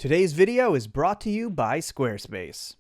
Today's video is brought to you by Squarespace.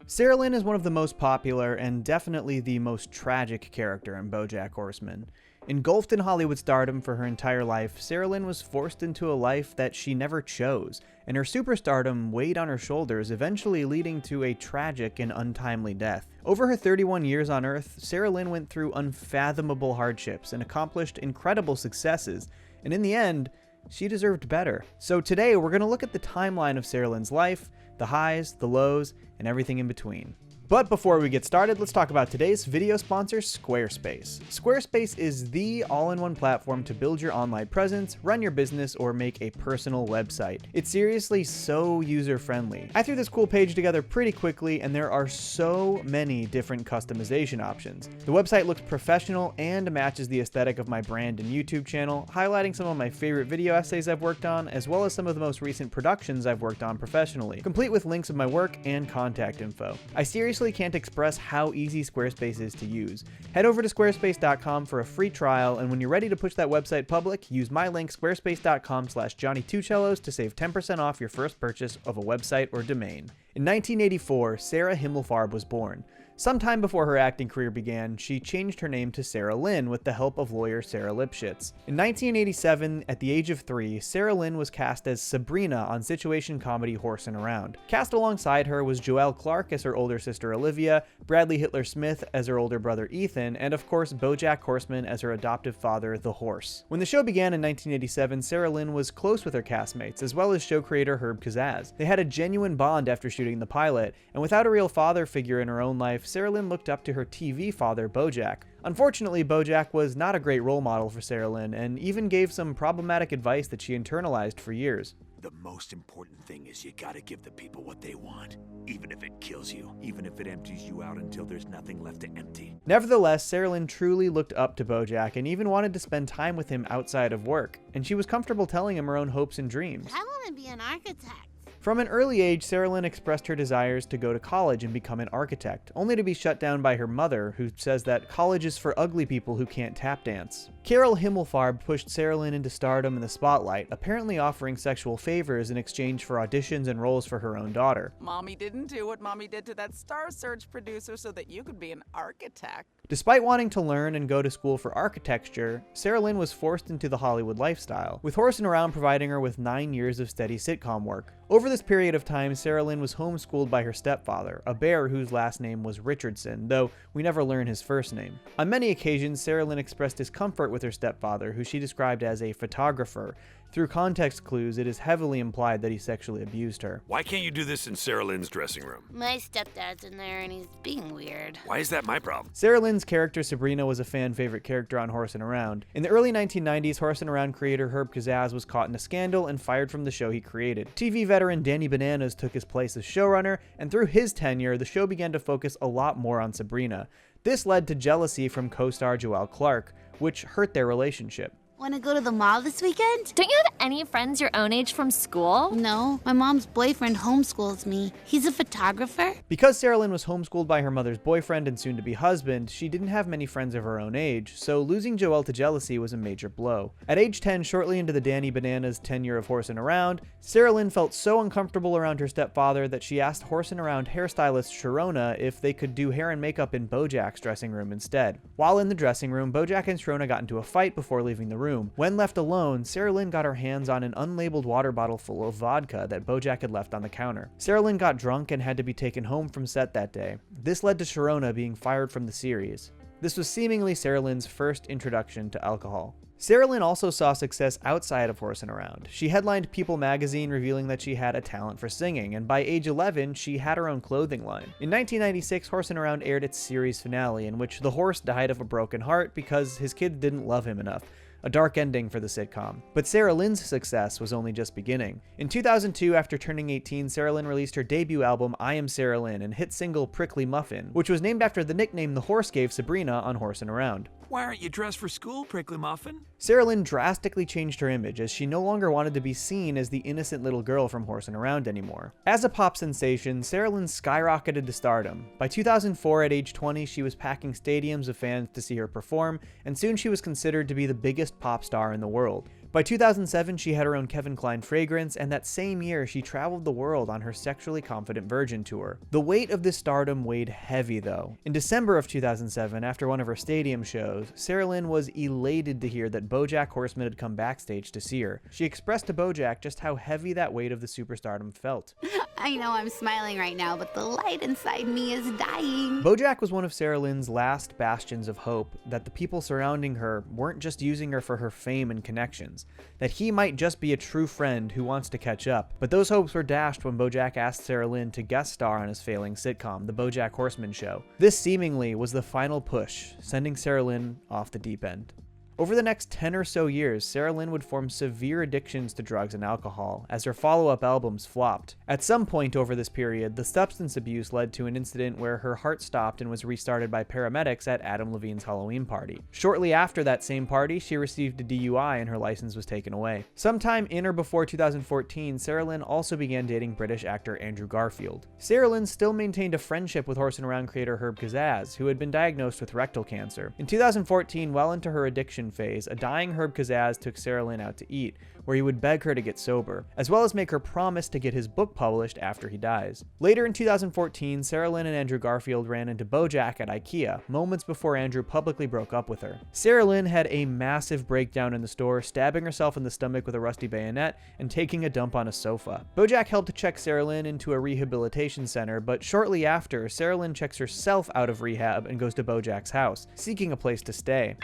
Sarah Lynn is one of the most popular and definitely the most tragic character in BoJack Horseman. Engulfed in Hollywood stardom for her entire life, Sarah Lynn was forced into a life that she never chose, and her superstardom weighed on her shoulders, eventually leading to a tragic and untimely death. Over her 31 years on Earth, Sarah Lynn went through unfathomable hardships and accomplished incredible successes, and in the end, she deserved better. So today we're going to look at the timeline of Sarah Lynn's life, the highs, the lows, and everything in between. But before we get started, let's talk about today's video sponsor, Squarespace. Squarespace is the all-in-one platform to build your online presence, run your business, or make a personal website. It's seriously so user-friendly. I threw this cool page together pretty quickly, and there are so many different customization options. The website looks professional and matches the aesthetic of my brand and YouTube channel, highlighting some of my favorite video essays I've worked on, as well as some of the most recent productions I've worked on professionally, complete with links of my work and contact info. I seriously can't express how easy Squarespace is to use. Head over to squarespace.com for a free trial, and when you're ready to push that website public, use my link squarespace.com/Johnny2Cellos to save 10% off your first purchase of a website or domain. In 1984, Sarah Himmelfarb was born. Sometime before her acting career began, she changed her name to Sarah Lynn with the help of lawyer Sarah Lipschitz. In 1987, at the age of 3, Sarah Lynn was cast as Sabrina on situation comedy Horsin' Around. Cast alongside her was Joelle Clark as her older sister Olivia, Bradley Hitler Smith as her older brother Ethan, and of course BoJack Horseman as her adoptive father, the Horse. When the show began in 1987, Sarah Lynn was close with her castmates, as well as show creator Herb Kazaz. They had a genuine bond after shooting the pilot, and without a real father figure in her own life, Sarah Lynn looked up to her TV father, BoJack. Unfortunately, BoJack was not a great role model for Sarah Lynn, and even gave some problematic advice that she internalized for years. The most important thing is you gotta give the people what they want, even if it kills you, even if it empties you out until there's nothing left to empty. Nevertheless, Sarah Lynn truly looked up to BoJack and even wanted to spend time with him outside of work, and she was comfortable telling him her own hopes and dreams. I want to be an architect. From an early age, Sarah Lynn expressed her desires to go to college and become an architect, only to be shut down by her mother, who says that college is for ugly people who can't tap dance. Carol Himmelfarb pushed Sarah Lynn into stardom in the spotlight, apparently offering sexual favors in exchange for auditions and roles for her own daughter. Mommy didn't do what Mommy did to that Star Search producer so that you could be an architect. Despite wanting to learn and go to school for architecture, Sarah Lynn was forced into the Hollywood lifestyle, with Horsin' Around providing her with 9 years of steady sitcom work. Over this period of time, Sarah Lynn was homeschooled by her stepfather, a bear whose last name was Richardson, though we never learn his first name. On many occasions, Sarah Lynn expressed discomfort with her stepfather, who she described as a photographer. Through context clues, it is heavily implied that he sexually abused her. Why can't you do this in Sarah Lynn's dressing room? My stepdad's in there and he's being weird. Why is that my problem? Sarah Lynn's character Sabrina was a fan favorite character on Horsin' Around. In the early 1990s, Horsin' Around creator Herb Kazaz was caught in a scandal and fired from the show he created. TV veteran Danny Bananas took his place as showrunner, and through his tenure, the show began to focus a lot more on Sabrina. This led to jealousy from co-star Joelle Clark, which hurt their relationship. Want to go to the mall this weekend? Don't you have any friends your own age from school? No, my mom's boyfriend homeschools me. He's a photographer. Because Sarah Lynn was homeschooled by her mother's boyfriend and soon-to-be husband, she didn't have many friends of her own age, so losing Joelle to jealousy was a major blow. At age 10, shortly into the Danny Bananas tenure of Horsin' Around, Sarah Lynn felt so uncomfortable around her stepfather that she asked Horsin' Around hairstylist Sharona if they could do hair and makeup in BoJack's dressing room instead. While in the dressing room, BoJack and Sharona got into a fight before leaving the room. When left alone, Sarah Lynn got her hands on an unlabeled water bottle full of vodka that BoJack had left on the counter. Sarah Lynn got drunk and had to be taken home from set that day. This led to Sharona being fired from the series. This was seemingly Sarah Lynn's first introduction to alcohol. Sarah Lynn also saw success outside of Horsin' Around. She headlined People magazine revealing that she had a talent for singing, and by age 11, she had her own clothing line. In 1996, Horsin' Around aired its series finale, in which the horse died of a broken heart because his kids didn't love him enough. A dark ending for the sitcom. But Sarah Lynn's success was only just beginning. In 2002, after turning 18, Sarah Lynn released her debut album, I Am Sarah Lynn, and hit single Prickly Muffin, which was named after the nickname the horse gave Sabrina on Horsin' Around. Why aren't you dressed for school, Prickly Muffin? Sarah Lynn drastically changed her image, as she no longer wanted to be seen as the innocent little girl from Horsin' Around anymore. As a pop sensation, Sarah Lynn skyrocketed to stardom. By 2004, at age 20, she was packing stadiums of fans to see her perform, and soon she was considered to be the biggest pop star in the world. By 2007, she had her own Kevin Klein fragrance, and that same year, she traveled the world on her Sexually Confident Virgin tour. The weight of this stardom weighed heavy, though. In December of 2007, after one of her stadium shows, Sarah Lynn was elated to hear that BoJack Horseman had come backstage to see her. She expressed to BoJack just how heavy that weight of the superstardom felt. I know I'm smiling right now, but the light inside me is dying. BoJack was one of Sarah Lynn's last bastions of hope that the people surrounding her weren't just using her for her fame and connections, that he might just be a true friend who wants to catch up. But those hopes were dashed when BoJack asked Sarah Lynn to guest star on his failing sitcom, The BoJack Horseman Show. This seemingly was the final push, sending Sarah Lynn off the deep end. Over the next 10 or so years, Sarah Lynn would form severe addictions to drugs and alcohol, as her follow-up albums flopped. At some point over this period, the substance abuse led to an incident where her heart stopped and was restarted by paramedics at Adam Levine's Halloween party. Shortly after that same party, she received a DUI and her license was taken away. Sometime in or before 2014, Sarah Lynn also began dating British actor Andrew Garfield. Sarah Lynn still maintained a friendship with Horse and Around creator Herb Kazaz, who had been diagnosed with rectal cancer. In 2014, well into her addiction phase, a dying Herb Kazaz took Sarah Lynn out to eat, where he would beg her to get sober, as well as make her promise to get his book published after he dies. Later in 2014, Sarah Lynn and Andrew Garfield ran into BoJack at IKEA, moments before Andrew publicly broke up with her. Sarah Lynn had a massive breakdown in the store, stabbing herself in the stomach with a rusty bayonet and taking a dump on a sofa. BoJack helped to check Sarah Lynn into a rehabilitation center, but shortly after, Sarah Lynn checks herself out of rehab and goes to BoJack's house, seeking a place to stay.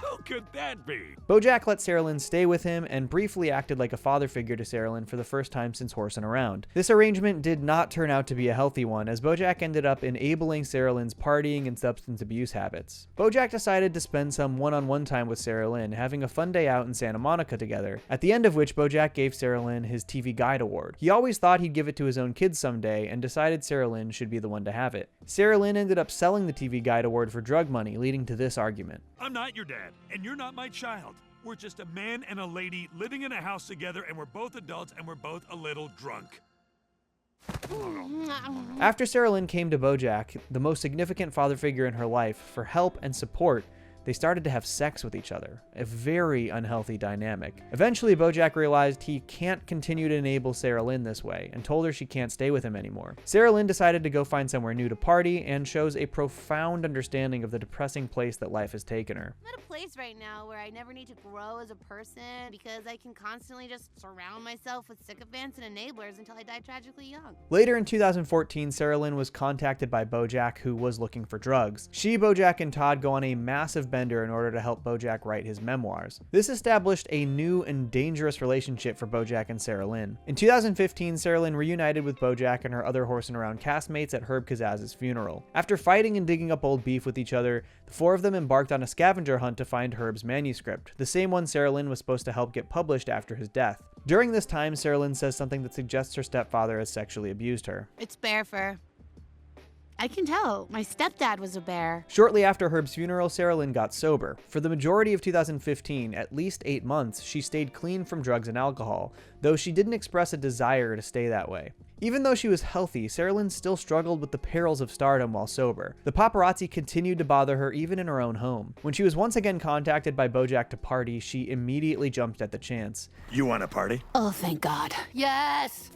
Who could that be? BoJack let Sarah Lynn stay with him and briefly acted like a father figure to Sarah Lynn for the first time since Horse and Around. This arrangement did not turn out to be a healthy one, as BoJack ended up enabling Sarah Lynn's partying and substance abuse habits. BoJack decided to spend some one-on-one time with Sarah Lynn, having a fun day out in Santa Monica together, at the end of which BoJack gave Sarah Lynn his TV Guide Award. He always thought he'd give it to his own kids someday and decided Sarah Lynn should be the one to have it. Sarah Lynn ended up selling the TV Guide Award for drug money, leading to this argument. I'm not your dad, and you're not my child. We're just a man and a lady living in a house together, and we're both adults, and we're both a little drunk. After Sarah Lynn came to BoJack, the most significant father figure in her life, for help and support, they started to have sex with each other, a very unhealthy dynamic. Eventually, BoJack realized he can't continue to enable Sarah Lynn this way, and told her she can't stay with him anymore. Sarah Lynn decided to go find somewhere new to party, and shows a profound understanding of the depressing place that life has taken her. I'm at a place right now where I never need to grow as a person because I can constantly just surround myself with sycophants and enablers until I die tragically young. Later in 2014, Sarah Lynn was contacted by BoJack, who was looking for drugs. She, BoJack, and Todd go on a massive bender in order to help BoJack write his memoirs. This established a new and dangerous relationship for BoJack and Sarah Lynn. In 2015, Sarah Lynn reunited with BoJack and her other Horse and Around castmates at Herb Kazaz's funeral. After fighting and digging up old beef with each other, the four of them embarked on a scavenger hunt to find Herb's manuscript, the same one Sarah Lynn was supposed to help get published after his death. During this time, Sarah Lynn says something that suggests her stepfather has sexually abused her. It's bear fur. I can tell. My stepdad was a bear. Shortly after Herb's funeral, Sarah Lynn got sober. For the majority of 2015, at least 8 months, she stayed clean from drugs and alcohol, though she didn't express a desire to stay that way. Even though she was healthy, Sarah Lynn still struggled with the perils of stardom while sober. The paparazzi continued to bother her even in her own home. When she was once again contacted by BoJack to party, she immediately jumped at the chance. You want a party? Oh, thank God. Yes!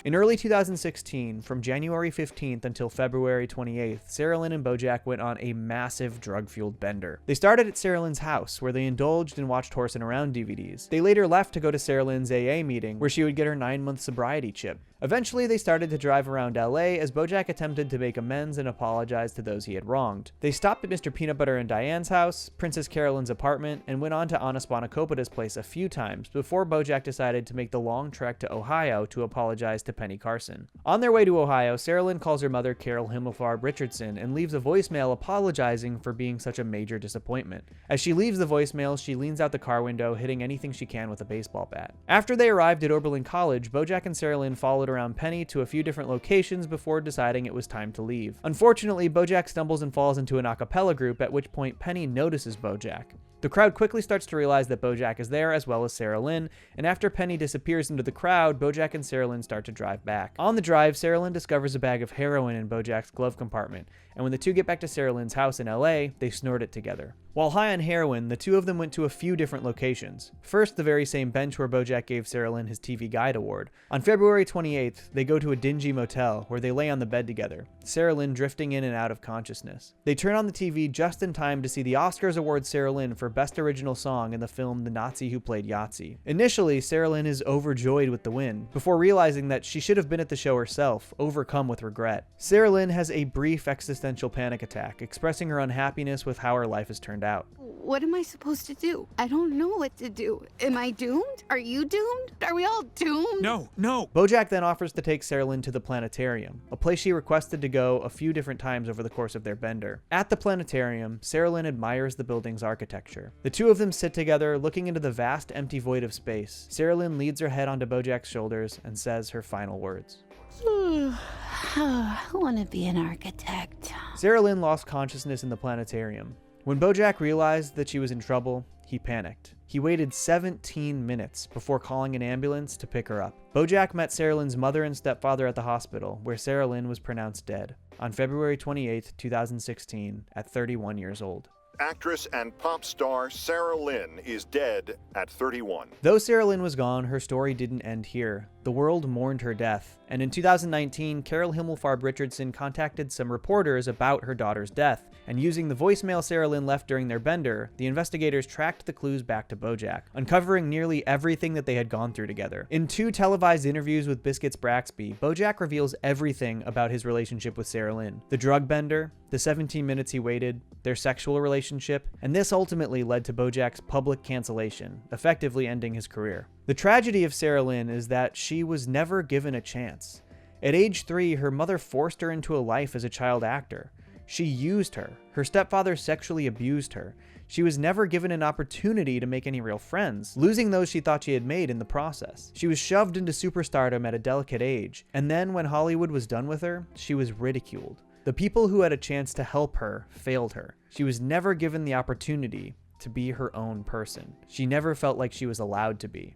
In early 2016, from January 15th until February 28th, Sarah Lynn and BoJack went on a massive drug-fueled bender. They started at Sarah Lynn's house, where they indulged and watched Horse and Around DVDs. They later left to go to Sarah Lynn's AA meeting, where she would get her 9-month sobriety chip. Eventually, they started to drive around LA as BoJack attempted to make amends and apologize to those he had wronged. They stopped at Mr. Peanut Butter and Diane's house, Princess Carolyn's apartment, and went on to Anna Spanakopita's place a few times before BoJack decided to make the long trek to Ohio to apologize to Penny Carson. On their way to Ohio, Sarah Lynn calls her mother Carol Himmelfarb Richardson and leaves a voicemail apologizing for being such a major disappointment. As she leaves the voicemail, she leans out the car window, hitting anything she can with a baseball bat. After they arrived at Oberlin College, BoJack and Sarah Lynn followed around Penny to a few different locations before deciding it was time to leave. Unfortunately, BoJack stumbles and falls into an a cappella group, at which point Penny notices BoJack. The crowd quickly starts to realize that BoJack is there, as well as Sarah Lynn, and after Penny disappears into the crowd, BoJack and Sarah Lynn start to drive back. On the drive, Sarah Lynn discovers a bag of heroin in BoJack's glove compartment, and when the two get back to Sarah Lynn's house in LA, they snort it together. While high on heroin, the two of them went to a few different locations. First, the very same bench where BoJack gave Sarah Lynn his TV Guide Award. On February 28th, they go to a dingy motel where they lay on the bed together, Sarah Lynn drifting in and out of consciousness. They turn on the TV just in time to see the Oscars award Sarah Lynn for Best Original Song in the film The Nazi Who Played Yahtzee. Initially, Sarah Lynn is overjoyed with the win, before realizing that she should have been at the show herself, overcome with regret. Sarah Lynn has a brief existential panic attack, expressing her unhappiness with how her life has turned out. What am I supposed to do? I don't know what to do. Am I doomed? Are you doomed? Are we all doomed? No. BoJack then offers to take Sarah Lynn to the planetarium, a place she requested to go a few different times over the course of their bender. At the planetarium, Sarah Lynn admires the building's architecture. The two of them sit together, looking into the vast empty void of space. Sarah Lynn leads her head onto BoJack's shoulders and says her final words. I want to be an architect. Sarah Lynn lost consciousness in the planetarium. When BoJack realized that she was in trouble, he panicked. He waited 17 minutes before calling an ambulance to pick her up. BoJack met Sarah Lynn's mother and stepfather at the hospital, where Sarah Lynn was pronounced dead, on February 28, 2016, at 31 years old. Actress and pop star Sarah Lynn is dead at 31. Though Sarah Lynn was gone, her story didn't end here. The world mourned her death, and in 2019, Carol Himmelfarb Richardson contacted some reporters about her daughter's death, and using the voicemail Sarah Lynn left during their bender, the investigators tracked the clues back to BoJack, uncovering nearly everything that they had gone through together. In 2 televised interviews with Biscuits Braxby, BoJack reveals everything about his relationship with Sarah Lynn. The drug bender, the 17 minutes he waited, their sexual relationship, and this ultimately led to BoJack's public cancellation, effectively ending his career. The tragedy of Sarah Lynn is that she was never given a chance. At age 3, her mother forced her into a life as a child actor. She used her. Her stepfather sexually abused her. She was never given an opportunity to make any real friends, losing those she thought she had made in the process. She was shoved into superstardom at a delicate age, and then when Hollywood was done with her, she was ridiculed. The people who had a chance to help her failed her. She was never given the opportunity to be her own person. She never felt like she was allowed to be.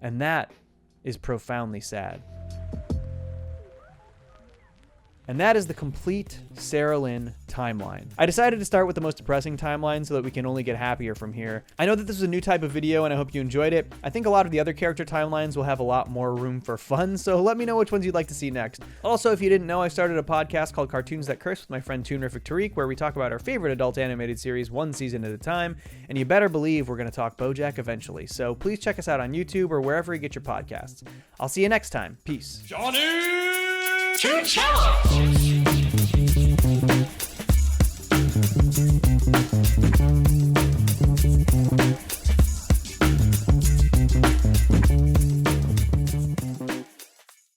And that is profoundly sad. And that is the complete Sarah Lynn timeline. I decided to start with the most depressing timeline so that we can only get happier from here. I know that this is a new type of video and I hope you enjoyed it. I think a lot of the other character timelines will have a lot more room for fun, so let me know which ones you'd like to see next. Also, if you didn't know, I started a podcast called Cartoons That Curse with my friend Toonrific Tariq, where we talk about our favorite adult animated series one season at a time, and you better believe we're going to talk BoJack eventually. So please check us out on YouTube or wherever you get your podcasts. I'll see you next time. Peace. Two cellos.